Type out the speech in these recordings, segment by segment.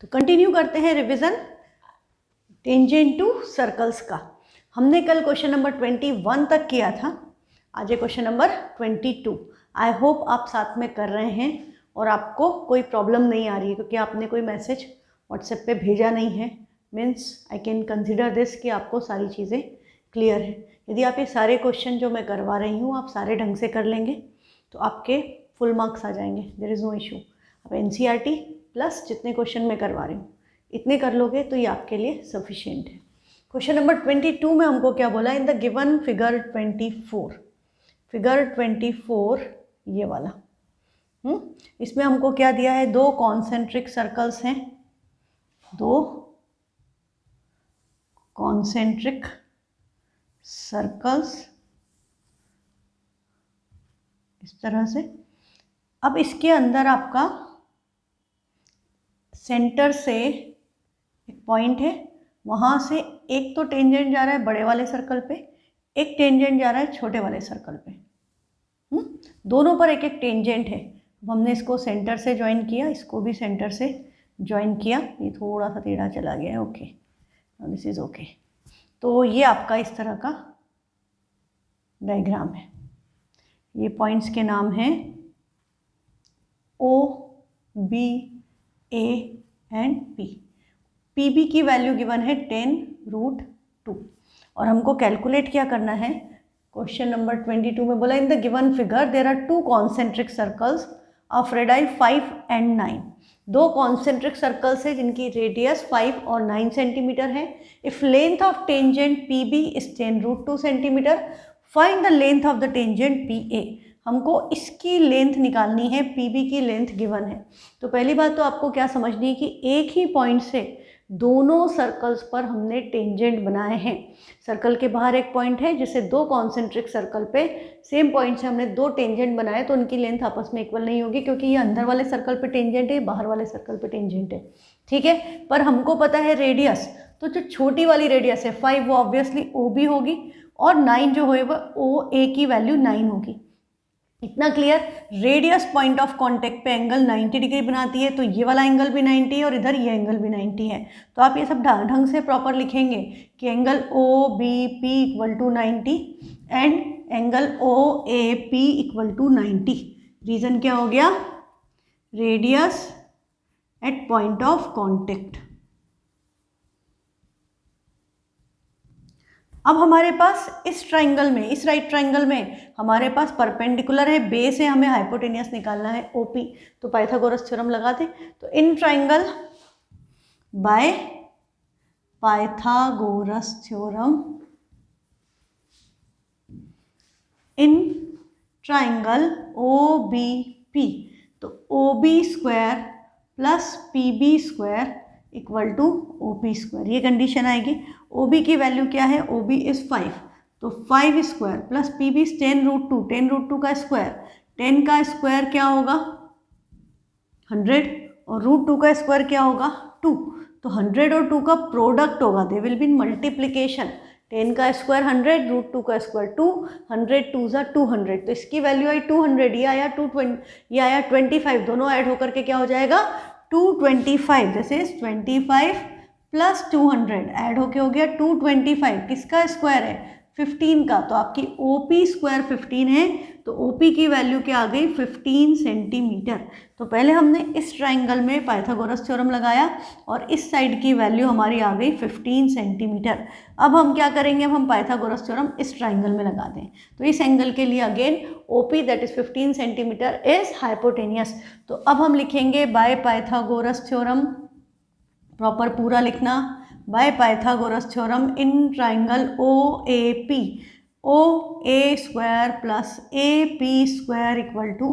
तो कंटिन्यू करते हैं रिवीजन टेंजेंट टू सर्कल्स का। हमने कल क्वेश्चन नंबर 21 तक किया था, आज है क्वेश्चन नंबर 22। आई होप आप साथ में कर रहे हैं और आपको कोई प्रॉब्लम नहीं आ रही है, क्योंकि आपने कोई मैसेज व्हाट्सएप पे भेजा नहीं है। Means I can consider this कि आपको सारी चीज़ें क्लियर है। यदि आप ये सारे क्वेश्चन जो मैं करवा रही हूँ आप सारे ढंग से कर लेंगे तो आपके फुल मार्क्स आ जाएंगे, देयर इज़ नो इशू। आप एनसीईआरटी प्लस जितने क्वेश्चन मैं करवा रही हूँ इतने कर लोगे तो ये आपके लिए सफिशिएंट है। क्वेश्चन नंबर 22 में हमको क्या बोला, इन द गिवन फिगर 24 ये वाला, इसमें हमको क्या दिया है, दो कॉन्सेंट्रिक सर्कल्स हैं, दो कॉन्सेंट्रिक सर्कल्स इस तरह से। अब इसके अंदर आपका सेंटर से एक पॉइंट है, वहाँ से एक तो टेंजेंट जा रहा है बड़े वाले सर्कल पे, एक टेंजेंट जा रहा है छोटे वाले सर्कल पे। दोनों पर एक एक टेंजेंट है। अब हमने इसको सेंटर से ज्वाइन किया, इसको भी सेंटर से ज्वाइन किया। ये थोड़ा सा टेढ़ा चला गया है, ओके, दिस इज ओके। तो ये आपका इस तरह का डायग्राम है। ये पॉइंट्स के नाम हैं O, B, A and P। PB की वैल्यू गिवन है 10√2 और हमको कैलकुलेट क्या करना है। क्वेश्चन नंबर 22 में बोला, in the given figure there are two concentric circles of radius 5 and 9। दो कॉन्सेंट्रिक सर्कल्स है जिनकी रेडियस 5 और 9 सेंटीमीटर है। If length of tangent PB is 10√2 centimetre, find the length of the tangent PA। हमको इसकी length निकालनी है, PB की लेंथ गिवन है। तो पहली बात तो आपको क्या समझनी है कि एक ही पॉइंट से दोनों सर्कल्स पर हमने टेंजेंट बनाए हैं। सर्कल के बाहर एक पॉइंट है जिससे दो कॉन्सेंट्रिक सर्कल पे सेम पॉइंट से हमने दो टेंजेंट बनाए, तो उनकी लेंथ आपस में इक्वल नहीं होगी, क्योंकि ये अंदर वाले सर्कल पे टेंजेंट है, बाहर वाले सर्कल पे टेंजेंट है, ठीक है। पर हमको पता है रेडियस, तो जो छोटी वाली रेडियस है 5 वो ऑब्वियसली OB होगी और 9 जो है वह OA की वैल्यू 9 होगी। इतना clear. Radius point of contact पे एंगल 90 डिग्री बनाती है, तो ये वाला एंगल भी 90 है और इधर ये एंगल भी 90 है। तो आप ये सब ढंग से प्रॉपर लिखेंगे कि angle OBP equal to 90 and angle OAP equal to 90। Reason क्या हो गया, radius at point of contact. अब हमारे पास इस ट्राइंगल में, इस राइट ट्राइंगल में हमारे पास परपेंडिकुलर है, बेस है, हमें हाइपोटेनियस निकालना है OP। तो पाइथागोरस थ्योरम लगा दें। तो in triangle by Pythagoras theorem, in triangle OBP, तो OB square plus PB square equal to OP square, ये कंडीशन आएगी। OB की वैल्यू क्या है, OB इज 5, तो 5 स्क्वायर प्लस PB 10√2, 10√2 का स्क्वायर, 10 का स्क्वायर क्या होगा 100 और √2 का स्क्वायर क्या होगा 2, तो 100 और 2 का प्रोडक्ट होगा, they will be in multiplication. 10 का स्क्वायर 100, √2 का स्क्वायर 2, 100 2 ज़ा 200, तो इसकी वैल्यू आई 200, ये आया 220, ये आया 25, दोनों ऐड होकर के क्या हो जाएगा 225। दिस इज 25 प्लस 200 ऐड होके हो गया 225। किसका स्क्वायर है 15 का, तो आपकी OP स्क्वायर 15 है, तो OP की वैल्यू क्या आ गई 15 सेंटीमीटर। तो पहले हमने इस ट्राइंगल में पाइथागोरस थ्योरम लगाया और इस साइड की वैल्यू हमारी आ गई 15 सेंटीमीटर। अब हम क्या करेंगे, अब हम पाइथागोरस थ्योरम इस ट्राइंगल में लगा दें। तो इस एंगल के लिए again OP that is 15 centimetre is hypotenuse. तो अब हम लिखेंगे बाय पाइथागोरस थ्योरम, प्रॉपर पूरा लिखना, by Pythagoras theorem in triangle OAP, OA square plus AP square equal to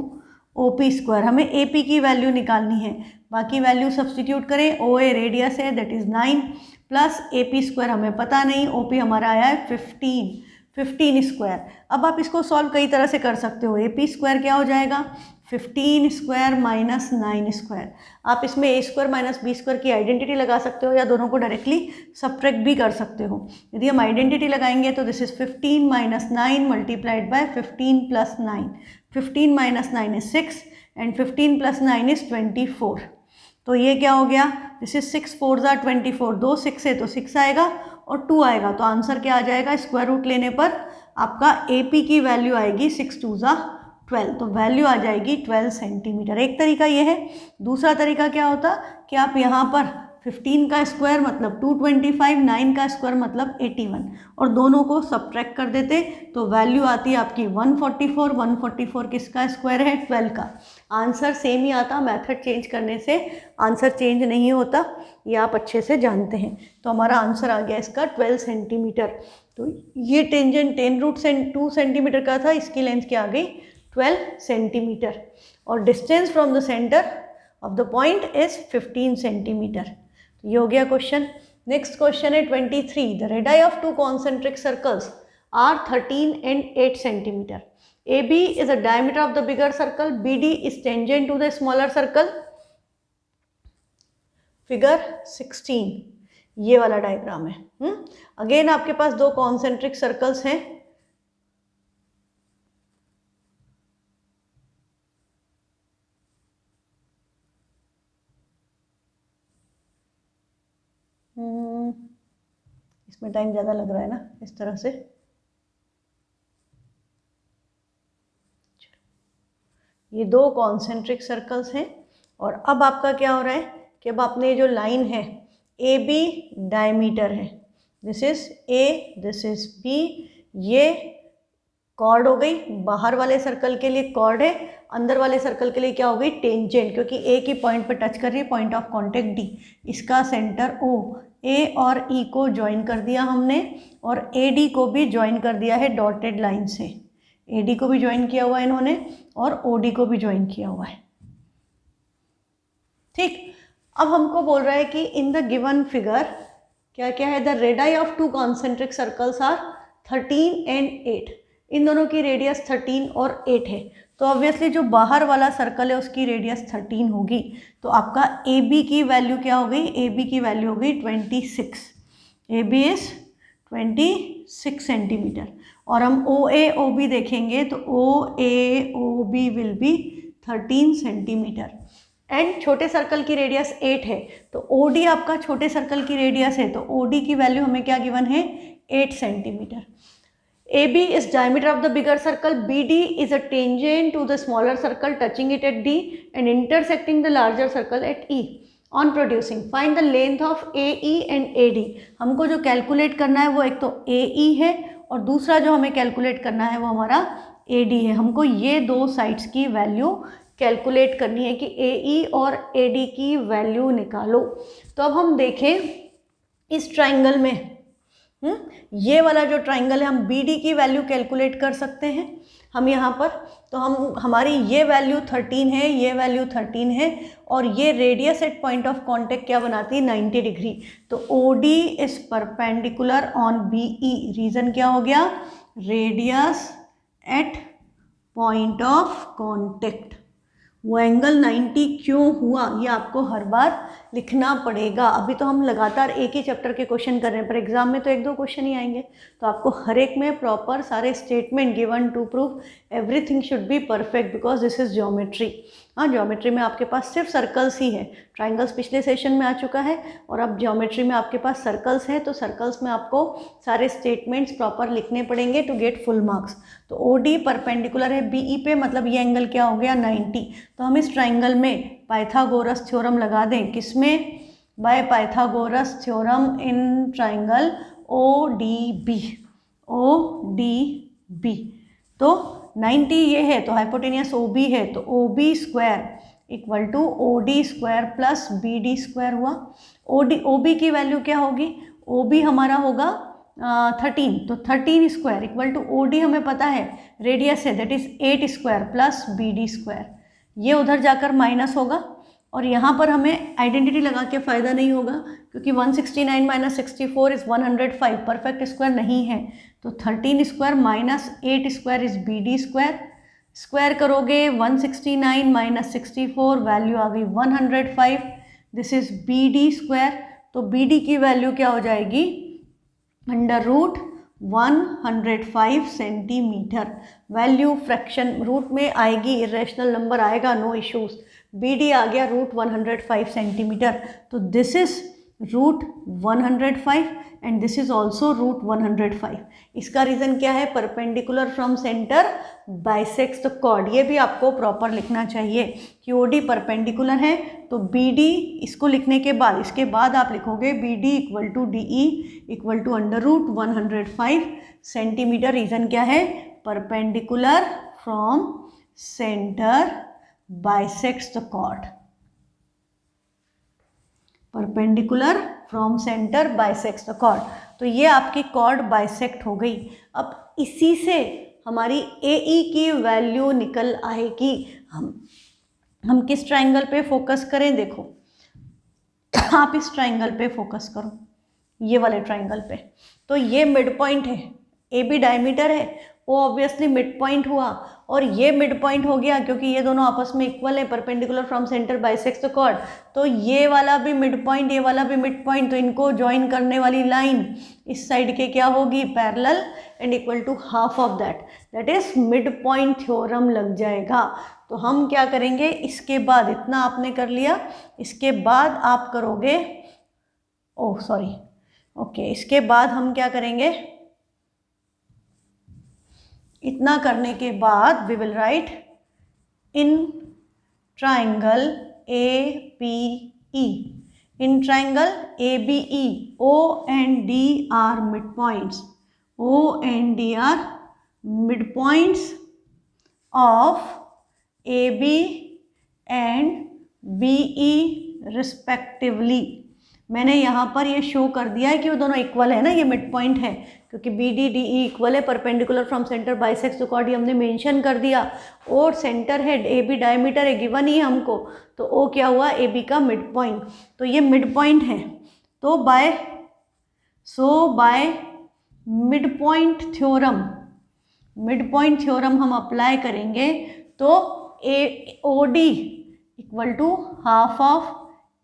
OP square. हमें AP की वैल्यू निकालनी है, बाकी वैल्यू सब्सटीट्यूट करें। OA रेडियस है that is 9 plus AP square हमें पता नहीं, OP हमारा आया है 15 स्क्वायर। अब आप इसको सॉल्व कई तरह से कर सकते हो। AP स्क्वायर क्या हो जाएगा 15 स्क्वायर माइनस 9 स्क्वायर। आप इसमें A square minus B square की आइडेंटिटी लगा सकते हो या दोनों को डायरेक्टली सब्ट्रैक्ट भी कर सकते हो। यदि हम आइडेंटिटी लगाएंगे तो this is 15 minus 9 multiplied by 15 plus 9। 15 minus 9 is 6 and 15 plus 9 is 24। तो ये क्या हो गया, दिस इज 6 4 ज़ा 24, 2 6 है तो 6 आएगा और 2 आएगा, तो आंसर क्या आ जाएगा, स्क्वायर रूट लेने पर आपका AP की वैल्यू आएगी 6 2 ज़ा 12, तो वैल्यू आ जाएगी 12 सेंटीमीटर। एक तरीका ये है। दूसरा तरीका क्या होता कि आप यहाँ पर 15 का स्क्वायर मतलब 225, 9 का स्क्वायर मतलब 81 और दोनों को सब्ट्रैक्ट कर देते, तो वैल्यू आती है आपकी 144। 144 किसका स्क्वायर है, 12 का। आंसर सेम ही आता, मेथड चेंज करने से आंसर चेंज नहीं होता, ये आप अच्छे से जानते हैं। तो हमारा आंसर आ गया इसका 12 सेंटीमीटर। तो ये टेंजेंट 10√2 सेंटीमीटर का था, इसकी लेंथ क्या आ गई 12 सेंटीमीटर और distance from the centre of the point is 15 centimetre. तो ये हो गया क्वेश्चन। नेक्स्ट क्वेश्चन है 23, the radii of two concentric circles are 13 and 8 centimetre. AB is a diameter of the bigger circle, BD is tangent to the smaller circle। Figure 16 ये वाला diagram है। Again आपके पास दो कॉन्सेंट्रिक सर्कल्स हैं, इसमें time ज़्यादा लग रहा है ना, इस तरह से ये दो कॉन्सेंट्रिक सर्कल्स हैं और अब आपका क्या हो रहा है कि अब आपने जो लाइन है AB डायमीटर है, this is A, this is B, ये कॉर्ड हो गई, बाहर वाले सर्कल के लिए कॉर्ड है, अंदर वाले सर्कल के लिए क्या हो गई टेंजेंट, क्योंकि A की पॉइंट पर टच कर रही है, पॉइंट ऑफ कांटेक्ट D, इसका सेंटर O, A और E को ज्वाइन कर दिया हमने और AD को भी ज्वाइन कर दिया है डॉटेड लाइन से, AD को भी ज्वाइन किया हुआ है इन्होंने और OD को भी ज्वाइन किया हुआ है। ठीक, अब हमको बोल रहा है कि इन द गिवन फिगर क्या क्या है, the radii of two concentric circles are 13 and 8, इन दोनों की रेडियस 13 और 8 है, तो ऑब्वियसली जो बाहर वाला सर्कल है उसकी रेडियस 13 होगी, तो आपका AB की वैल्यू क्या हो गई, AB की वैल्यू हो गई 26, AB इज 26 सेंटीमीटर। और हम OA OB देखेंगे तो OA OB will be 13 centimetre and छोटे सर्कल की रेडियस 8 है, तो OD आपका छोटे सर्कल की रेडियस है, तो OD की वैल्यू हमें क्या गिवन है 8 centimetre. AB is diameter of the bigger circle, BD is a tangent to the smaller circle touching it at D and intersecting the larger circle at E. On producing, find the length of AE and AD। हमको जो calculate करना है वो एक तो AE है और दूसरा जो हमें कैलकुलेट करना है वो हमारा AD है। हमको ये दो साइड्स की वैल्यू कैलकुलेट करनी है कि AE और AD की वैल्यू निकालो। तो अब हम देखें इस ट्राइंगल में ये वाला जो ट्राइंगल है, हम BD की वैल्यू कैलकुलेट कर सकते हैं हम यहाँ पर, तो हम हमारी ये वैल्यू 13 है, ये वैल्यू 13 है और ये radius at point of contact क्या बनाती है 90 डिग्री, तो OD is perpendicular on BE। Reason क्या हो गया, radius at point of contact, वो एंगल 90 क्यों हुआ ये आपको हर बार लिखना पड़ेगा। अभी तो हम लगातार एक ही चैप्टर के क्वेश्चन कर रहे हैं, पर एग्जाम में तो एक दो क्वेश्चन ही आएंगे, तो आपको हर एक में प्रॉपर सारे statement given to prove everything should be perfect because this is geometry. हाँ, ज्योमेट्री में आपके पास सिर्फ सर्कल्स ही है, ट्राइंगल्स पिछले सेशन में आ चुका है और अब ज्योमेट्री में आपके पास सर्कल्स हैं, तो सर्कल्स में आपको सारे स्टेटमेंट्स प्रॉपर लिखने पड़ेंगे टू गेट फुल मार्क्स। तो OD परपेंडिकुलर है BE पे, मतलब ये एंगल क्या हो गया 90, तो हम इस ट्राइंगल में पाइथागोरस थ्योरम लगा दें, किसमें, bye Pythagoras theorem in triangle ODB। तो 90 ये है तो हाइपोटेनियस OB है, तो OB square equal to OD square plus BD square हुआ। OB की वैल्यू क्या होगी, OB हमारा होगा 13, तो 13 स्क्वायर इक्वल टू OD हमें पता है रेडियस है that is 8 square plus BD square, ये उधर जाकर माइनस होगा और यहाँ पर हमें आइडेंटिटी लगा के फ़ायदा नहीं होगा क्योंकि 169 माइनस 64 इज़ 105, परफेक्ट स्क्वायर नहीं है, तो 13 square minus 8 square is BD square, square करोगे 169 माइनस 64 वैल्यू आ गई 105, दिस इज़ BD स्क्वायर, तो BD की वैल्यू क्या हो जाएगी √105 सेंटीमीटर। वैल्यू फ्रैक्शन रूट में आएगी, इरेशनल नंबर आएगा, नो इश्यूज, BD आ गया √105 सेंटीमीटर, तो this is √105 and this is also √105। इसका रीज़न क्या है? Perpendicular from centre bisects the chord. ये भी आपको प्रॉपर लिखना चाहिए कि OD परपेंडिकुलर है, तो BD इसको लिखने के बाद, इसके बाद आप लिखोगे BD equal to DE equal to √105 centimetre. Reason क्या है? Perpendicular from centre bisects the chord. Perpendicular from centre bisects the chord. तो ये आपकी कॉर्ड बाइसेक्ट हो गई। अब इसी से हमारी AE की वैल्यू निकल आएगी। हम किस ट्राइंगल पे फोकस करें? देखो आप इस ट्राइंगल पे फोकस करो, ये वाले ट्राइंगल पे। तो ये मिड पॉइंट है, AB डायमीटर है, वो ऑब्वियसली मिड पॉइंट हुआ, और ये मिड पॉइंट हो गया क्योंकि ये दोनों आपस में इक्वल है, perpendicular from centre bisects the chord. तो ये वाला भी मिड पॉइंट, ये वाला भी मिड पॉइंट, तो इनको ज्वाइन करने वाली लाइन इस साइड के क्या होगी? Parallel and equal to half of that is midpoint theorem लग जाएगा। तो हम क्या करेंगे? इसके बाद इतना आपने कर लिया, इसके बाद आप करोगे, ओह सॉरी, ओके, इसके बाद हम क्या करेंगे? इतना करने के बाद we will write in triangle ABE, in triangle ABE O and D are midpoints, O and D are midpoints of AB and BE respectively। मैंने यहाँ पर ये शो कर दिया है कि वो दोनों इक्वल है ना, ये मिड पॉइंट है क्योंकि BD DE इक्वल है, perpendicular from centre bisects the chord, ये हमने मेंशन कर दिया, और सेंटर है AB डायमीटर है गिवन ही हमको, तो O क्या हुआ? AB का मिड पॉइंट। तो ये मिड पॉइंट है, तो बाय मिड पॉइंट थ्योरम हम अप्लाई करेंगे, तो OD equal to half of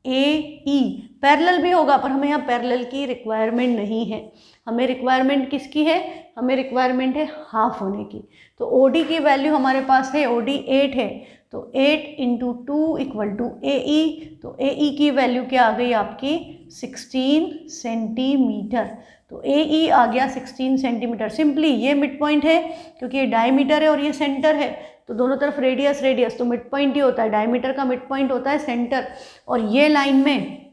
AE। Parallel भी होगा पर हमें यहाँ पैरेलल की रिक्वायरमेंट नहीं है, हमें रिक्वायरमेंट किसकी है? हमें रिक्वायरमेंट है हाफ होने की। तो OD की वैल्यू हमारे पास है, OD 8 है, तो 8 × 2 इक्वल टू AE। तो AE की वैल्यू क्या आ गई आपकी? 16 सेंटीमीटर। तो AE आ गया 16 सेंटीमीटर। सिंपली ये मिड पॉइंट है क्योंकि ये डायमीटर है और ये सेंटर है, तो दोनों तरफ रेडियस, तो मिड पॉइंट ही होता है, डायमीटर का मिड पॉइंट होता है सेंटर। और ये लाइन में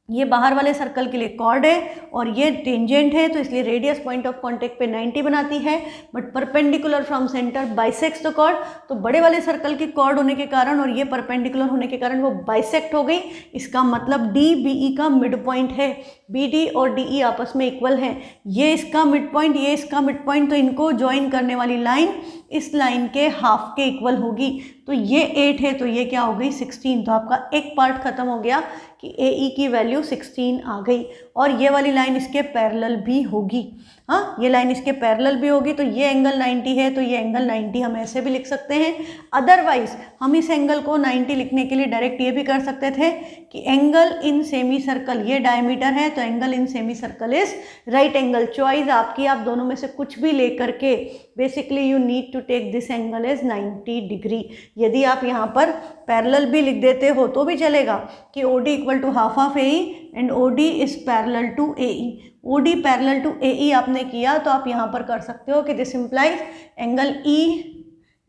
ये बाहर वाले सर्कल के लिए कॉर्ड है और ये टेंजेंट है, तो इसलिए रेडियस पॉइंट ऑफ कांटेक्ट पे 90 बनाती है, but perpendicular from centre bisects the chord. तो बड़े वाले सर्कल की कॉर्ड होने के कारण और ये परपेंडिकुलर होने के कारण वो बाइसेक्ट हो गई। इसका मतलब DBE का मिड पॉइंट है, BD और DE आपस में इक्वल है, ये इसका मिड पॉइंट, ये इसका मिड पॉइंट, तो इनको ज्वाइन करने वाली लाइन इस लाइन के हाफ के इक्वल होगी। तो ये 8 है, तो ये क्या हो गई? 16। तो आपका एक पार्ट खत्म हो गया कि AE की वैल्यू 16 आ गई, और ये वाली लाइन इसके पैरेलल भी होगी। हाँ, ये लाइन इसके पैरेलल भी होगी, तो ये एंगल 90 है, तो ये एंगल 90 हम ऐसे भी लिख सकते हैं। अदरवाइज हम इस एंगल को 90 लिखने के लिए डायरेक्ट ये भी कर सकते थे कि एंगल इन सेमी सर्कल, ये डायमीटर है, तो angle in semicircle is right angle. Choice आपकी, आप दोनों में से कुछ भी लेकर के basically you need to take this angle is 90 degree. यदि आप यहाँ पर पैरेलल भी लिख देते हो तो भी चलेगा कि OD equal to half of AE and OD is parallel to AE। OD parallel to AE आपने किया तो आप यहाँ पर कर सकते हो कि this implies angle E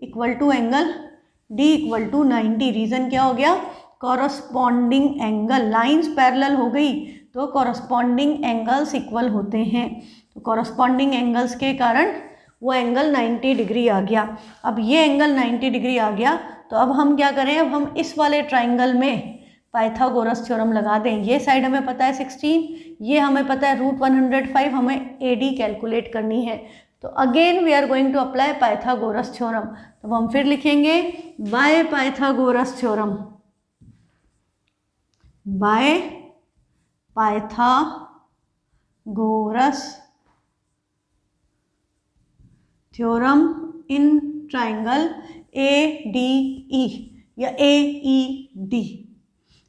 equal to angle D equal to 90। Reason क्या हो गया? कॉरस्पॉन्डिंग एंगल, लाइंस पैरेलल हो गई तो कॉरस्पॉन्डिंग एंगल्स इक्वल होते हैं, तो कॉरस्पॉन्डिंग एंगल्स के कारण वो एंगल 90 डिग्री आ गया। अब ये एंगल 90 डिग्री आ गया, तो अब हम क्या करें? अब हम इस वाले ट्राइंगल में पाइथागोरस थ्योरम लगा दें। ये साइड हमें पता है 16, ये हमें पता है √105, हमें AD कैलकुलेट करनी है। तो again we are going to apply Pythagoras theorem. तो हम फिर लिखेंगे by Pythagoras theorem, by Pythagoras theorem in triangle ADE या AED।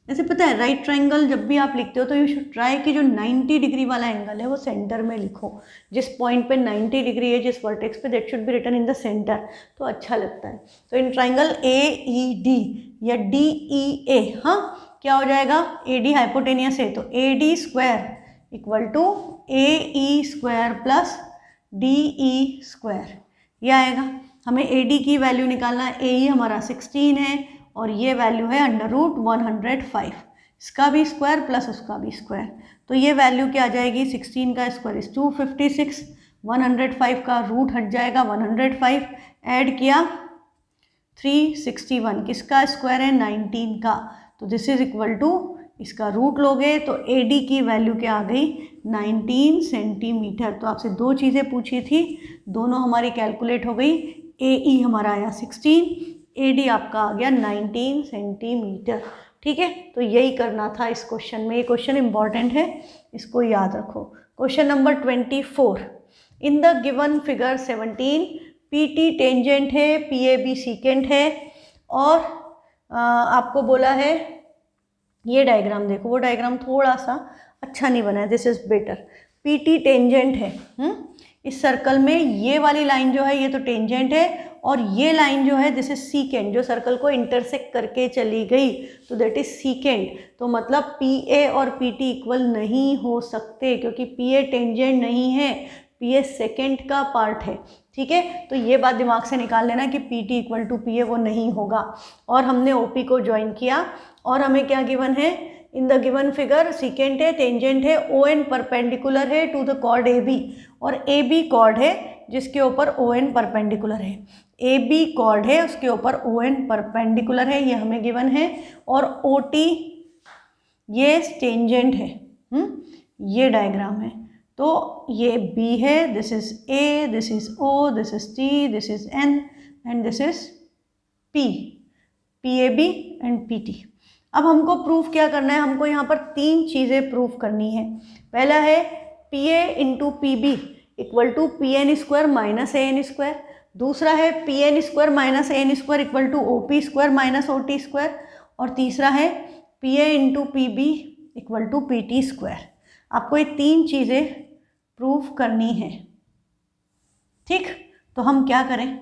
जैसे पता है राइट ट्राइंगल जब भी आप लिखते हो तो यू शुड ट्राई कि जो 90 डिग्री वाला एंगल है वो सेंटर में लिखो। जिस पॉइंट पे 90 डिग्री है, जिस वर्टेक्स पे, that should be written in the centre, तो अच्छा लगता है। तो इन ट्राइंगल AED या डी ई ए, हाँ क्या हो जाएगा, ए डी हाइपोटेनियस है तो A D square equal to A E square plus D E square, ये आएगा। हमें ए डी की वैल्यू निकालना है, ए ई हमारा 16 है और ये वैल्यू है √105, इसका भी स्क्वायर प्लस उसका भी स्क्वायर, तो ये वैल्यू क्या आ जाएगी, 16 का स्क्वायर इज 256, 105 का रूट हट जाएगा 105, ऐड किया 361, किसका स्क्वायर है 19 का, तो दिस इज इक्वल टू, इसका रूट लोगे तो ए डी की वैल्यू क्या आ गई 19 सेंटीमीटर। तो आपसे दो चीज़ें पूछी थी, दोनों हमारी कैलकुलेट हो गई, ए ई हमारा आया 16, ए डी आपका आ गया 19 सेंटीमीटर। ठीक है, तो यही करना था इस क्वेश्चन में, ये क्वेश्चन इंपॉर्टेंट है, इसको याद रखो। Question number 24, in the given figure 17 P T tangent है, पी ए बी सीकेंट है, और आपको बोला है ये डायग्राम देखो, वो डायग्राम थोड़ा सा अच्छा नहीं बना है, this is better. P T tangent है, इस सर्कल में ये वाली लाइन जो है ये तो टेंजेंट है, और ये लाइन जो है दिस इज सीकेंट, जो सर्कल को इंटरसेक्ट करके चली गई, तो दैट इज सीकेंट। तो मतलब पी ए और पी टी इक्वल नहीं हो सकते, क्योंकि पी ए टेंजेंट नहीं है, पी ए सेकेंड का पार्ट है। ठीक है, तो ये बात दिमाग से निकाल लेना कि P T equal to P A वो नहीं होगा। और हमने ओ पी को ज्वाइन किया, और हमें क्या गिवन है, in the given figure secant है, टेंजेंट है, ओ एन परपेंडिकुलर है to the chord A B, और ए बी कॉर्ड है जिसके ऊपर ओ एन परपेंडिकुलर है, ए बी कॉर्ड है उसके ऊपर ओ एन परपेंडिकुलर है, ये हमें गिवन है, और ओ टी ये टेंजेंट है, ये डायग्राम है। तो ये B है, this is A, this is O, this is T, this is N and this is P, PAB and PT। अब हमको प्रूफ क्या करना है, हमको यहाँ पर तीन चीज़ें प्रूफ करनी है। पहला है PA into PB equal to PN square minus AN square, दूसरा है PN square minus AN square equal to OP square minus OT square, और तीसरा है PA into PB equal to PT square. आपको ये तीन चीज़ें प्रूफ करनी है। ठीक, तो हम क्या करें,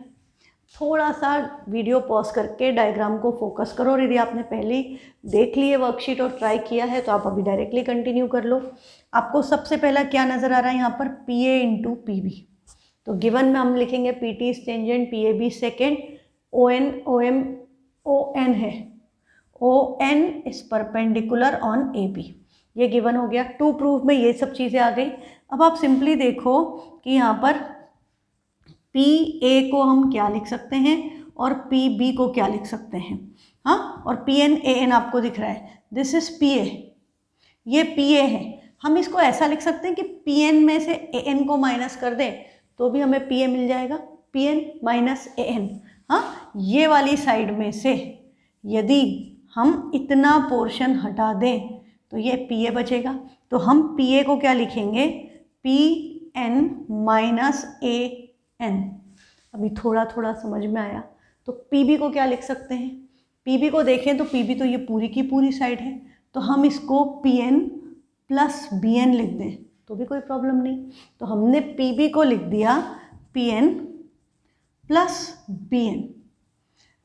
थोड़ा सा वीडियो पॉज करके डायग्राम को फोकस करो, और यदि आपने पहले देख ली है वर्कशीट और ट्राई किया है तो आप अभी डायरेक्टली कंटिन्यू कर लो। आपको सबसे पहला क्या नज़र आ रहा है यहाँ पर, P A into P B. तो गिवन में हम लिखेंगे P T is tangent, P A B secant, O N O M O N है, O N is perpendicular on A B, ये गिवन हो गया। टू प्रूफ में ये सब चीज़ें आ गई। अब आप सिंपली देखो कि यहाँ पर पी ए को हम क्या लिख सकते हैं और पी बी को क्या लिख सकते हैं, हाँ, और पी एन ए एन आपको दिख रहा है, दिस इज पी ए, ये पी ए है। हम इसको ऐसा लिख सकते हैं कि पी एन में से ए एन को माइनस कर दें तो भी हमें पी ए मिल जाएगा, P N minus A N. हाँ, ये वाली साइड में से यदि हम इतना पोर्शन हटा दें तो ये पी ए बचेगा, तो हम पी ए को क्या लिखेंगे, P N minus A N. अभी थोड़ा थोड़ा समझ में आया। तो पी बी को क्या लिख सकते हैं, पी बी को देखें तो पी बी तो ये पूरी की पूरी साइड है, तो हम इसको P N plus B N लिख दें तो भी कोई प्रॉब्लम नहीं। तो हमने पी बी को लिख दिया P N plus B N,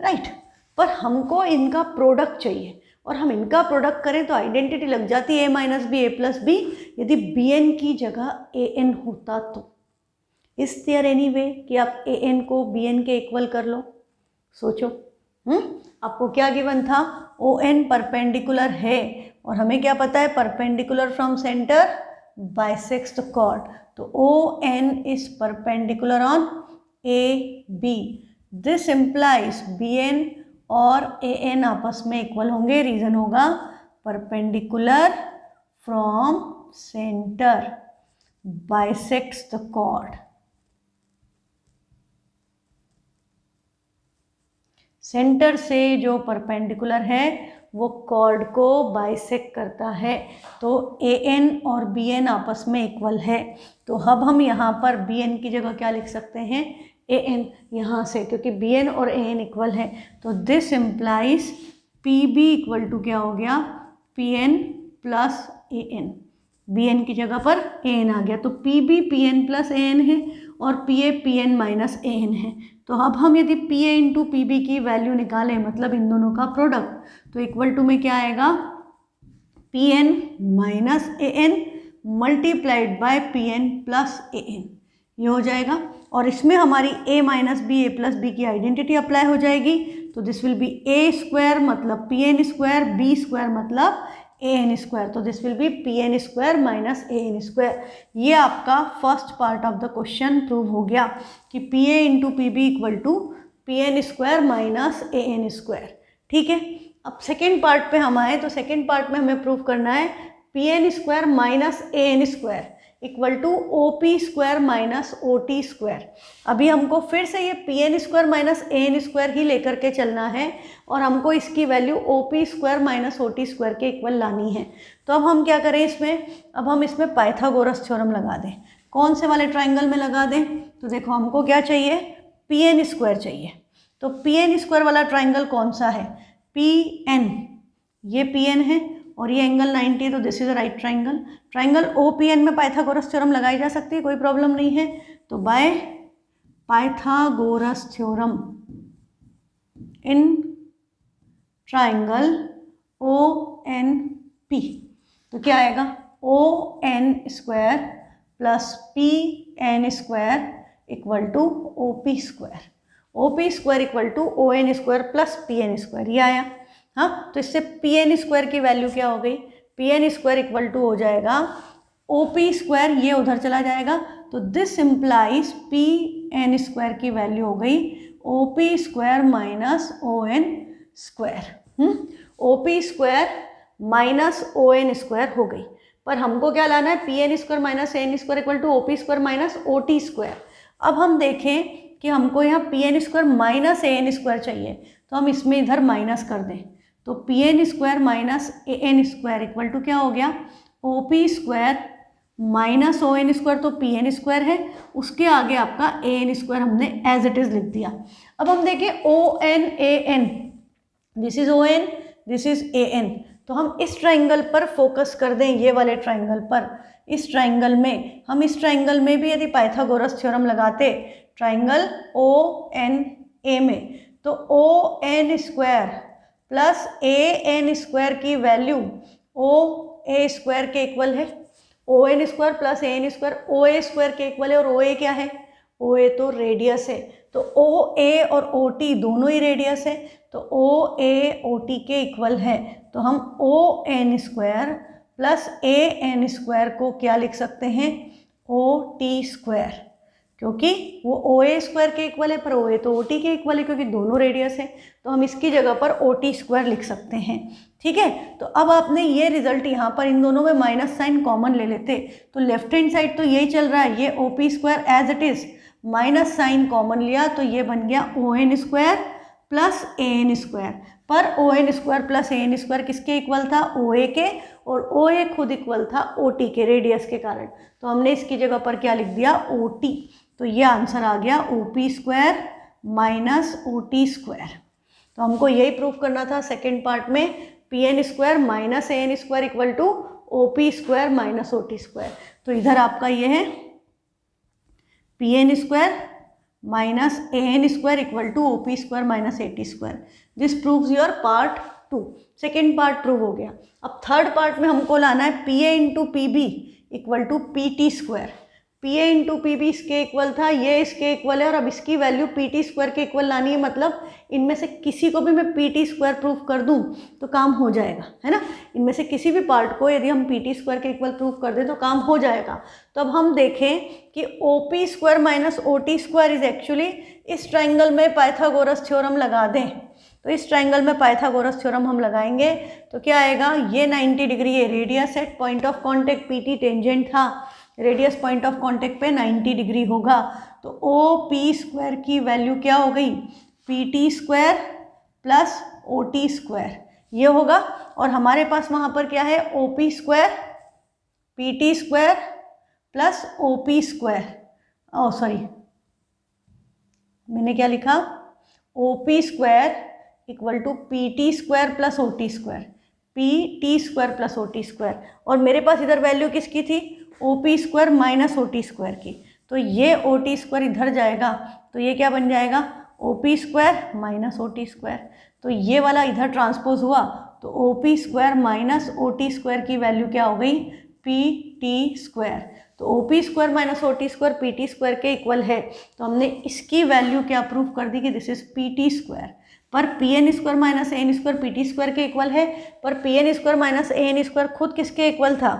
right. पर हमको इनका प्रोडक्ट चाहिए, और हम इनका प्रोडक्ट करें तो आइडेंटिटी लग जाती है ए minus B A plus B. यदि बी एन की जगह ए एन होता तो इज देयर एनी वे कि आप ए एन को बी एन के इक्वल कर लो, सोचो। आपको क्या गिवन था, ओ एन परपेंडिकुलर है, और हमें क्या पता है, perpendicular from centre bisects the chord, तो O N is perpendicular on A B, this implies B N और ए एन आपस में इक्वल होंगे, रीजन होगा perpendicular from centre bisects the chord. Centre से जो परपेंडिकुलर है वो कॉर्ड को बाइसेक्ट करता है, तो ए एन और बी एन आपस में इक्वल है। तो अब हम यहाँ पर बी एन की जगह क्या लिख सकते हैं, ए एन, यहाँ से, क्योंकि बी एन और ए एन इक्वल है, तो this implies P B equal to क्या हो गया, P N plus A N, B N की जगह पर ए एन आ गया, तो P B P N plus A N है और P A P N minus A N है। तो अब हम यदि P A into P B की वैल्यू निकालें, मतलब इन दोनों का प्रोडक्ट, तो इक्वल टू में क्या आएगा, P N minus A N multiplied by P N plus A N, ये हो जाएगा। और इसमें हमारी a minus B A plus B की आइडेंटिटी अप्लाई हो जाएगी, तो this will be A square मतलब P N square, B square मतलब ए एन स्क्वायर, तो this will be P N square minus A N square. ये आपका first part of the question prove हो गया कि P A into P B equal to P N square minus A N square. ठीक है, अब second part पे हम आए, तो सेकेंड पार्ट में हमें प्रूव करना है P N square minus A N square equal to O P square minus O T square. अभी हमको फिर से ये P N square minus A N square ही लेकर के चलना है और हमको इसकी value O P square minus O T square के इक्वल लानी है। तो अब हम क्या करें इसमें, अब हम इसमें पाइथागोरस थ्योरम लगा दें। कौन से वाले ट्राइंगल में लगा दें, तो देखो हमको क्या चाहिए, पी एन स्क्वायर चाहिए। तो पी एन स्क्वायर वाला ट्राइंगल कौन सा है, पी एन, ये पी एन है और ये एंगल 90 है, तो this is a right triangle. Triangle O P N में पाइथागोरस थ्योरम लगाई जा सकती है, कोई प्रॉब्लम नहीं है। तो by Pythagoras theorem in triangle O N P, तो क्या आएगा, O N square plus P N square equal to O P square, O P square equal to O N square plus P N square, ये आया। हाँ, तो इससे P N square की value क्या हो गई, P N square equal to हो जाएगा ओ पी स्क्वायर, ये उधर चला जाएगा, तो this implies P N square की वैल्यू हो गई O P square minus O N square. O P square minus O N square हो गई, पर हमको क्या लाना है, P N square minus A N square equal to O P square minus O T square. अब हम देखें कि हमको यहाँ P N square minus A N square चाहिए, तो हम इसमें इधर माइनस कर दें, तो P N square minus A N square equal to क्या हो गया, O P square minus O N square, तो पी एन स्क्वायर है, उसके आगे आपका ए एन स्क्वायर हमने एज इट इज़ लिख दिया। अब हम देखें O N A N, this is O N, this is A N, तो हम इस ट्राइंगल पर फोकस कर दें, ये वाले ट्राइंगल पर। इस ट्राइंगल में हम इस ट्राइंगल में भी यदि पाइथागोरस थ्योरम लगाते, ट्राइंगल ओ एन ए में, तो O N square plus A N square की वैल्यू ओ ए स्क्वायर के इक्वल है, O N square plus A N square O A square के इक्वल है, और ओ ए क्या है, ओ ए तो रेडियस है, तो ओ ए और ओ टी दोनों ही रेडियस है, तो ओ ए ओ टी के इक्वल है। तो हम ओ N square plus A N square को क्या लिख सकते हैं, ओ टी स्क्वायर, क्योंकि वो ओ ए स्क्वायर के इक्वल है, पर ओ ए तो ओ टी के इक्वल है क्योंकि दोनों रेडियस है, तो हम इसकी जगह पर ओ टी स्क्वायर लिख सकते हैं। ठीक है, तो अब आपने ये रिजल्ट यहाँ पर इन दोनों में माइनस साइन कॉमन ले लेते, तो लेफ्ट हैंड साइड तो यही चल रहा है, ये O P square as it is, minus sign common लिया तो ये बन गया O N square plus A N square, पर O N square plus A N square किसके इक्वल था, ओ ए के, और ओ ए खुद इक्वल था ओ टी के रेडियस के कारण, तो हमने इसकी जगह पर क्या लिख दिया, ओ टी। तो ये आंसर आ गया O P square minus O T square. तो हमको यही प्रूव करना था सेकेंड पार्ट में, P N square minus A N square equal to O P square minus O T square. तो इधर आपका ये है P N square minus A N square equal to O P square minus A T square. This proves your part 2, second part prove हो गया। अब third part में हमको लाना है P A into P B equal to P T square. P A into P B इसके equal था, ये इसके इक्वल है, और अब इसकी वैल्यू पी टी स्क्वायर के इक्वल लानी है, मतलब इनमें से किसी को भी मैं पी टी स्क्वायर प्रूव कर दूं तो काम हो जाएगा, है ना। इनमें से किसी भी पार्ट को यदि हम पी टी स्क्वायर के इक्वल प्रूव कर दें तो काम हो जाएगा। तो अब हम देखें कि O P square minus O T square is actually, इस ट्राइंगल में पाइथागोरस थ्योरम लगा दें, तो इस ट्राइंगल में पाइथागोरस थ्योरम हम लगाएंगे तो क्या आएगा, ये 90 डिग्री है, radius at point of contact P T tangent था, रेडियस पॉइंट ऑफ कॉन्टेक्ट पे 90 डिग्री होगा, तो ओ पी स्क्वायर की वैल्यू क्या हो गई, P T square plus O T square, ये होगा। और हमारे पास वहाँ पर क्या है, O P square P T square plus O P square, oh sorry मैंने क्या लिखा, O P square equal to P T square plus O T square. P T square plus O T square, और मेरे पास इधर value किसकी थी, O P square minus O T square की, तो ये ओ टी स्क्वायर इधर जाएगा तो ये क्या बन जाएगा, O P square minus O T square. तो ये वाला इधर ट्रांसपोज हुआ तो O P square minus O T square की वैल्यू क्या हो गई, पी टी स्क्वायर। तो O P square minus O T square P T square के इक्वल है, तो हमने इसकी वैल्यू क्या प्रूव कर दी कि this is P T square. पर P N square minus A N square P T square के इक्वल है, पर P N square minus A N square खुद किसके इक्वल था,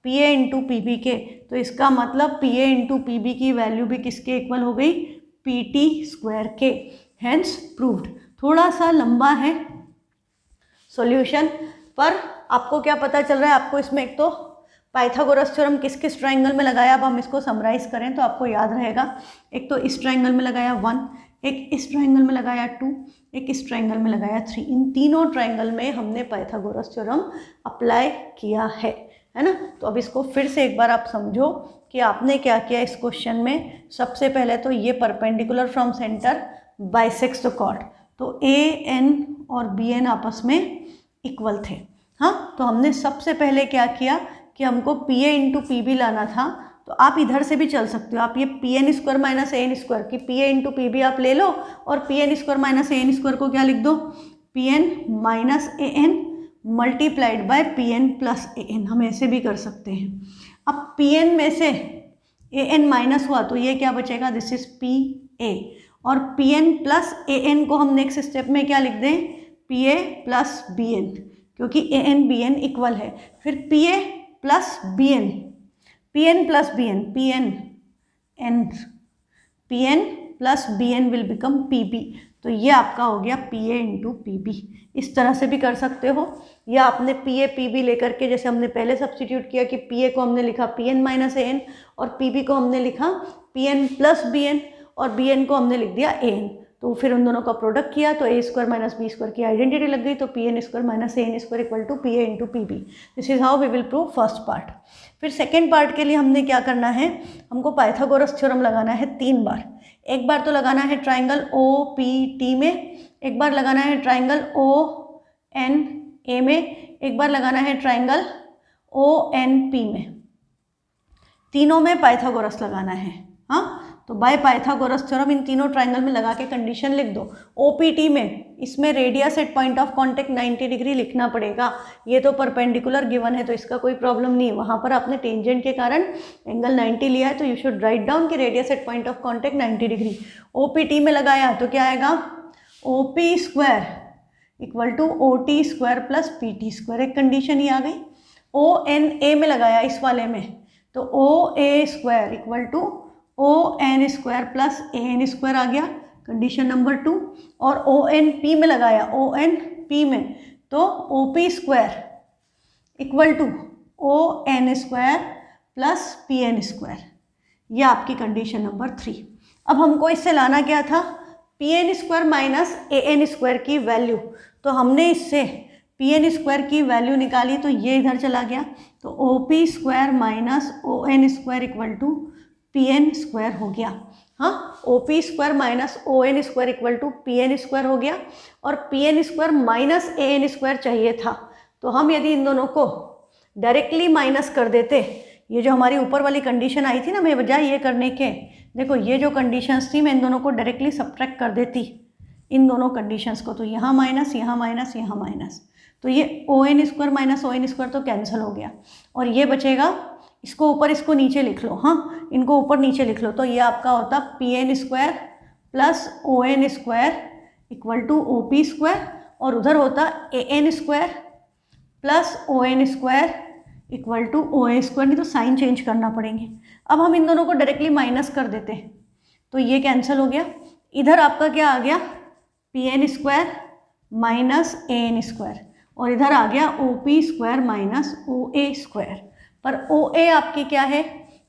P A into P B के। तो इसका मतलब P A into P B की वैल्यू भी किसके इक्वल हो गई, पी टी स्क्वायर के, हेंस प्रूव्ड। थोड़ा सा लंबा है सॉल्यूशन, पर आपको क्या पता चल रहा है, आपको इसमें एक तो पाइथागोरस थ्योरम किस किस ट्राइंगल में लगाया, अब हम इसको समराइज करें तो आपको याद रहेगा। एक तो इस ट्राइंगल में लगाया 1, एक इस ट्राइंगल में लगाया 2, एक इस ट्राइंगल में लगाया 3। इन तीनों ट्राइंगल में हमने पाइथागोरस थ्योरम अप्लाई किया है ना। तो अब इसको फिर से एक बार आप समझो कि आपने क्या किया इस क्वेश्चन में। सबसे पहले तो ये perpendicular from centre bisects the chord, तो ए एन और बी एन आपस में इक्वल थे। हाँ, तो हमने सबसे पहले क्या किया कि हमको P A into P B लाना था, तो आप इधर से भी चल सकते हो, आप ये P N square minus A N square की P A into P B आप ले लो, और P N square minus A N square को क्या लिख दो, P N minus A N multiplied by P N plus A N, हम ऐसे भी कर सकते हैं। अब पी एन में से ए एन माइनस हुआ तो ये क्या बचेगा, दिस इज पी ए, और P N plus A N को हम नेक्स्ट स्टेप में क्या लिख दें, P A plus B N, क्योंकि A N B N equal है। फिर P A plus B N, P N plus B N, P N N, P N plus B N will become P B, तो ये आपका हो गया P A into P B. इस तरह से भी कर सकते हो, या आपने पी ए पी बी लेकर के, जैसे हमने पहले सब्सटीट्यूट किया कि पी ए को हमने लिखा P N minus A N, और पी बी को हमने लिखा P N plus B N, और बी एन को हमने लिख दिया ए एन। तो फिर उन दोनों का प्रोडक्ट किया तो A square minus B square की आइडेंटिटी लग गई, तो P N square minus A N square equal to P A into P B. This is how we will prove first part. फिर सेकेंड पार्ट के लिए हमने क्या करना है, हमको पाइथागोरस थ्योरम लगाना है 3 बार। एक बार तो लगाना है ट्राइंगल ओ पी टी में, एक बार लगाना है ट्राइंगल ओ एन ए में, एक बार लगाना है ट्राइंगल ओ एन पी में। तीनों में पाइथागोरस लगाना है। हाँ, तो बाय पाइथागोरस थ्योरम इन तीनों ट्राइंगल में लगा के कंडीशन लिख दो। ओपीटी में इसमें radius at point of contact 90 degree लिखना पड़ेगा, ये तो परपेंडिकुलर गिवन है तो इसका कोई प्रॉब्लम नहीं है। वहाँ पर आपने टेंजेंट के कारण एंगल 90 लिया है तो यू शुड राइट डाउन कि radius at point of contact 90 degree. OPT में लगाया तो क्या आएगा, O P square equal to O T square plus P T square, एक कंडीशन ही आ गई। ओ एन ए में लगाया इस वाले में तो O A square equal to O N square plus A N square आ गया, कंडीशन नंबर 2। और ओ एन पी में लगाया, ओ एन पी में तो O P square equal to O N square plus P N square, ये आपकी कंडीशन नंबर 3। अब हमको इससे लाना क्या था, P N square minus A N square की वैल्यू, तो हमने इससे पी एन स्क्वायर की वैल्यू निकाली तो ये इधर चला गया, तो O P square minus O N square equal to P N square हो गया। हाँ, O P square minus O N square equal to P N square हो गया, और P N square minus A N square चाहिए था, तो हम यदि इन दोनों को डायरेक्टली माइनस कर देते, ये जो हमारी ऊपर वाली कंडीशन आई थी ना, मैं बजाय ये करने के, देखो ये जो कंडीशंस थी मैं इन दोनों को डायरेक्टली सब्ट्रैक्ट कर देती, इन दोनों कंडीशंस को, तो यहाँ माइनस यहाँ माइनस यहाँ माइनस, तो ये O N square minus O N square तो कैंसिल हो गया, और ये बचेगा, इसको ऊपर इसको नीचे लिख लो। हाँ, इनको ऊपर नीचे लिख लो, तो ये आपका होता P N square plus O N square equal to O P square, और उधर होता A N square plus O N square equal to O A square, नहीं तो साइन चेंज करना पड़ेंगे। अब हम इन दोनों को डायरेक्टली माइनस कर देते हैं तो ये कैंसिल हो गया। इधर आपका क्या आ गया, P N square minus A N square, और इधर आ गया O P square minus O A square. पर ओ ए आपकी क्या है,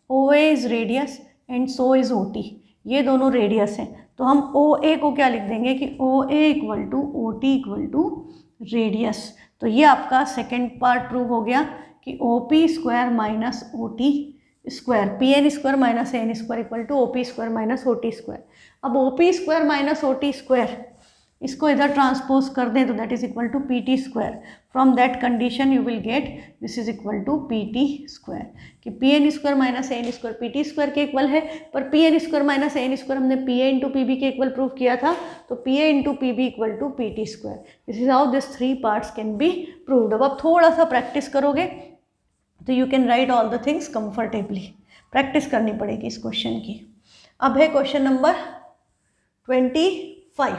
O A is radius and so is O T, ये दोनों रेडियस हैं, तो हम ओ ए को क्या लिख देंगे कि O A equal to O T equal to radius. तो ये आपका सेकेंड पार्ट प्रूव हो गया कि O P square minus O T square, P N square minus A N square equal to O P square minus O T square. अब O P square minus O T square इसको इधर transpose कर दें तो that is equal to P T square. From that condition you will get this is equal to P T square, कि P N square minus N square P T square के equal है. पर P N square minus N square हमने P A into P B के equal prove किया था, तो P A into P B equal to P T square. This is how this 3 parts can be proved. अब आप थोड़ा सा practice करोगे तो you can right all the things comfortably. Practice करनी पड़ेगी इस क्वेश्चन की. अब है question number 25.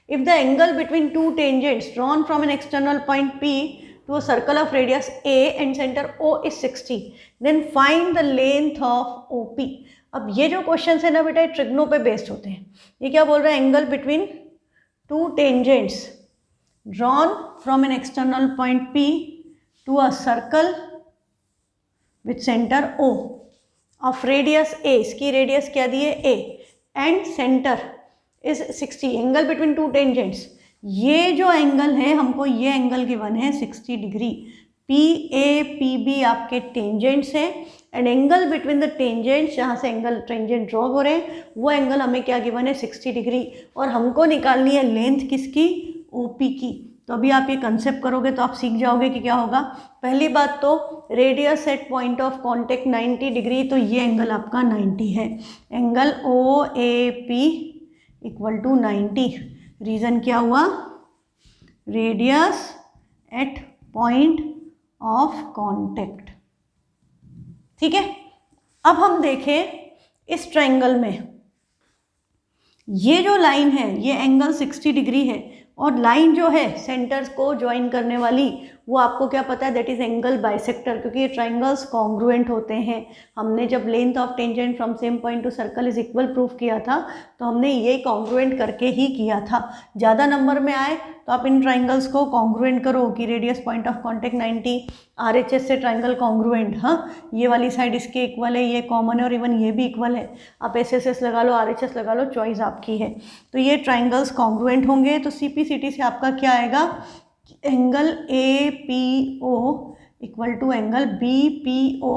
If the angle between two tangents drawn from an external point P to a circle of radius A and center O is 60, then find the length of OP. अब ये जो question है ना बेटा, trigno पे based होते हैं. ये क्या बोल रहा है, angle between two tangents drawn from an external point P to a circle with centre O of radius A. इसकी रेडियस क्या दी है, A, and centre is 60. Angle between two tangents, ये जो एंगल है हमको ये एंगल गिवन है 60 degree. P A P B आपके टेंजेंट्स हैं and angle between the tangents, जहाँ से एंगल टेंजेंट ड्रॉ हो रहे हैं वो एंगल हमें क्या गिवन है 60 डिग्री. और हमको निकालनी है लेंथ किसकी, ओपी की. तो अभी आप ये कंसेप्ट करोगे तो आप सीख जाओगे कि क्या होगा. पहली बात तो radius at point of contact 90 degree, तो ये एंगल आपका 90 है. Angle O A P equal to 90. Reason क्या हुआ, radius at point of contact. ठीक है. अब हम देखें इस ट्रायंगल में ये जो लाइन है ये एंगल 60 डिग्री है, और लाइन जो है सेंटर्स को ज्वाइन करने वाली वो आपको क्या पता है, दैट इज एंगल बाइसेक्टर, क्योंकि ये ट्रायंगल्स कॉन्ग्रुएंट होते हैं. हमने जब length of tangent from same point to circle is equal proof किया था तो हमने ये कॉन्ग्रुएंट करके ही किया था. ज़्यादा नंबर में आए तो आप इन ट्रायंगल्स को कॉन्ग्रुएंट करो कि radius point of contact 90, RHS से ट्रायंगल कॉन्ग्रुएंट. हाँ, ये वाली साइड इसके इक्वल है, ये कॉमन है और इवन ये भी इक्वल है. आप SSS लगा लो, RHS लगा लो, चॉइस आपकी है. तो ये ट्रायंगल्स कॉन्ग्रुएंट होंगे. तो CPCT से आपका क्या आएगा, angle APO equal to angle BPO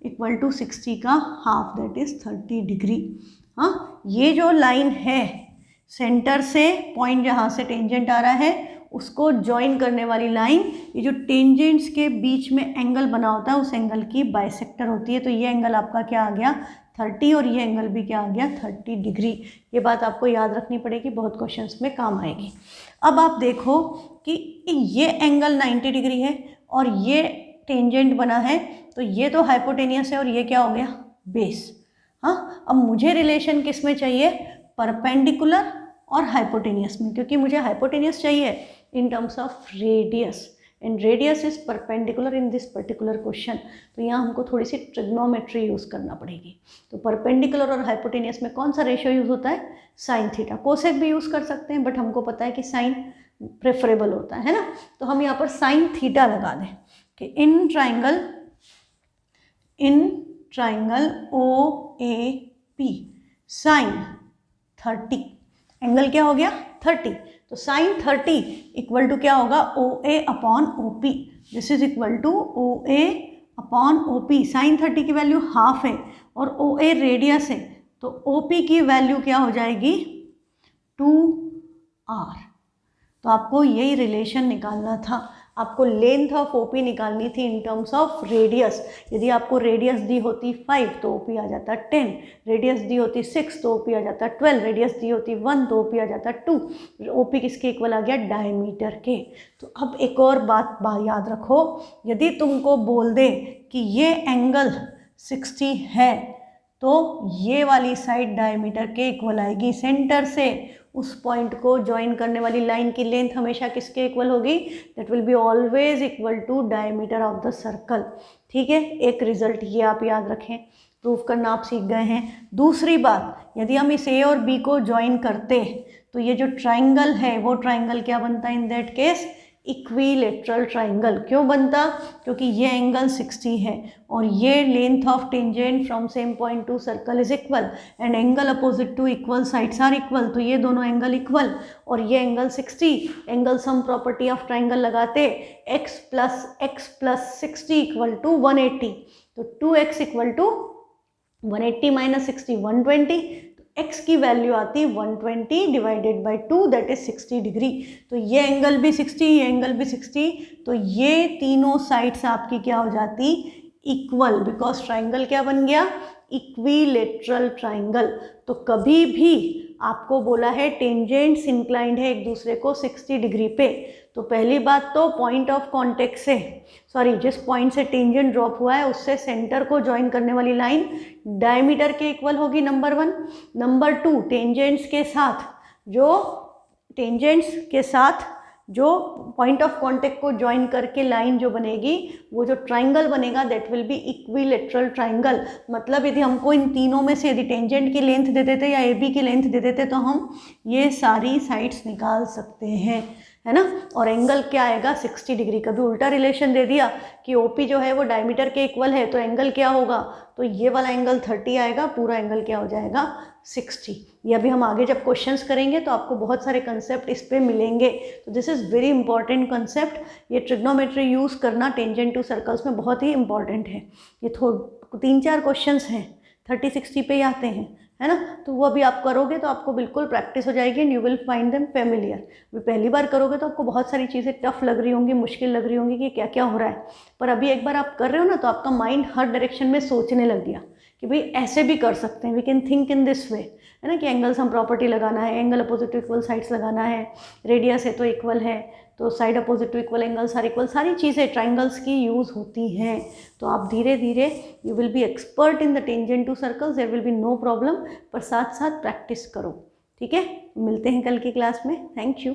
equal to 60 का हाफ, दैट इज 30 डिग्री. हाँ, ये जो लाइन है सेंटर से पॉइंट जहाँ से टेंजेंट आ रहा है उसको ज्वाइन करने वाली लाइन, ये जो टेंजेंट्स के बीच में एंगल बना होता है उस एंगल की बाइसेक्टर होती है. तो ये एंगल आपका क्या आ गया 30, और ये एंगल भी क्या आ गया 30 डिग्री. ये बात आपको याद रखनी पड़ेगी, बहुत क्वेश्चंस में काम आएगी. अब आप देखो कि ये एंगल 90 डिग्री है और ये टेंजेंट बना है, तो ये तो हाइपोटेनियस है और ये क्या हो गया, बेस. हाँ, अब मुझे रिलेशन किस में चाहिए, परपेंडिकुलर और हाइपोटेनियस में, क्योंकि मुझे हाइपोटेनियस चाहिए in terms of radius and radius is perpendicular in this particular question. तो यहाँ हमको थोड़ी सी ट्रिग्नोमेट्री यूज़ करना पड़ेगी. तो परपेंडिकुलर और हाइपोटेनियस में कौन सा रेशियो यूज़ होता है, साइन थीटा. कोसेक भी यूज़ कर सकते हैं बट हमको पता है कि साइन प्रेफरेबल होता है ना. तो हम यहाँ पर साइन थीटा लगा दें कि in triangle OAP sine 30, angle क्या हो गया 30. तो साइन 30 इक्वल टू क्या होगा, OA upon OP. This is equal to OA upon OP. Sine 30 की वैल्यू हाफ है और OA रेडियस है, तो OP की वैल्यू क्या हो जाएगी 2R. तो आपको यही रिलेशन निकालना था. आपको लेंथ ऑफ OP निकालनी थी इन टर्म्स ऑफ रेडियस. यदि आपको रेडियस दी होती 5 तो OP आ जाता 10, रेडियस दी होती 6 तो OP आ जाता 12, रेडियस दी होती 1 तो OP आ जाता 2. OP किसके इक्वल आ गया, डायमीटर के. तो अब एक और बात याद रखो, यदि तुमको बोल दे कि ये एंगल 60 है तो ये वाली साइड डायमीटर के इक्वल आएगी. सेंटर से उस पॉइंट को ज्वाइन करने वाली लाइन की लेंथ हमेशा किसके इक्वल होगी, that will be always equal to diameter of the circle. ठीक है, एक रिजल्ट ये आप याद रखें, प्रूफ करना आप सीख गए हैं. दूसरी बात, यदि हम इस A और B को ज्वाइन करते तो ये जो ट्राइंगल है वो ट्राइंगल क्या बनता है in that case, equilateral triangle. क्यों बनता, क्योंकि ये एंगल 60 है और ये length of tangent from same point to circle is equal and angle opposite to equal sides are equal. तो ये दोनों एंगल इक्वल और ये angle 60. Angle sum property of triangle लगाते x प्लस 60 इक्वल टू 180. तो 2x इक्वल टू 180 माइनस 60 120. तो x की value आती है 120 divided by 2 that is 60 degree. तो ये एंगल भी 60, ये एंगल भी 60, तो ये तीनों साइड्स आपकी क्या हो जाती, इक्वल, बिकॉज ट्राइंगल क्या बन गया, इक्विलेटरल ट्राइंगल। तो कभी भी आपको बोला है टेंजेंट्स इंक्लाइंड है एक दूसरे को 60 डिग्री पे, तो पहली बात तो पॉइंट ऑफ कॉन्टेक्ट से, सॉरी जिस पॉइंट से टेंजेंट ड्रॉप हुआ है उससे सेंटर को ज्वाइन करने वाली लाइन डायमीटर के इक्वल होगी, नंबर 1। नंबर 2, टेंजेंट्स के साथ जो पॉइंट ऑफ कांटेक्ट को ज्वाइन करके लाइन जो बनेगी, वो जो ट्राइंगल बनेगा that will B equilateral triangle. मतलब यदि हमको इन तीनों में से यदि टेंजेंट की लेंथ दे देते या ए बी की लेंथ दे देते तो हम ये सारी साइड्स निकाल सकते हैं, है ना। और एंगल क्या आएगा, 60 डिग्री। कभी उल्टा रिलेशन दे दिया कि ओपी जो है वो डायमीटर के इक्वल है, तो एंगल क्या होगा, तो ये वाला एंगल 30 आएगा, पूरा एंगल क्या हो जाएगा, 60। ये अभी हम आगे जब क्वेश्चंस करेंगे तो आपको बहुत सारे कंसेप्ट इस पे मिलेंगे। तो this is very important concept. ये ट्रिग्नोमेट्री यूज़ करना टेंजेंट टू सर्कल्स में बहुत ही इंपॉर्टेंट है। ये 3-4 क्वेश्चंस हैं 30-60 पे ही आते हैं, है ना। तो वो अभी आप करोगे तो आपको बिल्कुल प्रैक्टिस हो जाएगी and you will find them familiar. अभी पहली बार करोगे तो आपको बहुत सारी चीज़ें टफ लग रही होंगी, मुश्किल लग रही होंगी कि क्या क्या हो रहा है, पर अभी एक बार आप कर रहे हो ना तो आपका माइंड हर डायरेक्शन में सोचने लग गया कि भाई ऐसे भी कर सकते हैं, we can think in this way, है ना। कि एंगल्स हम प्रॉपर्टी लगाना है, angle opposite to equal sides लगाना है, रेडियस है तो इक्वल है तो side opposite to equal angles are equal, सारी चीज़ें ट्राइंगल्स की यूज़ होती हैं। तो आप धीरे धीरे you will be expert in the tangent to circles, there will be no problem, पर साथ साथ प्रैक्टिस करो, ठीक है। मिलते हैं कल की क्लास में, थैंक यू।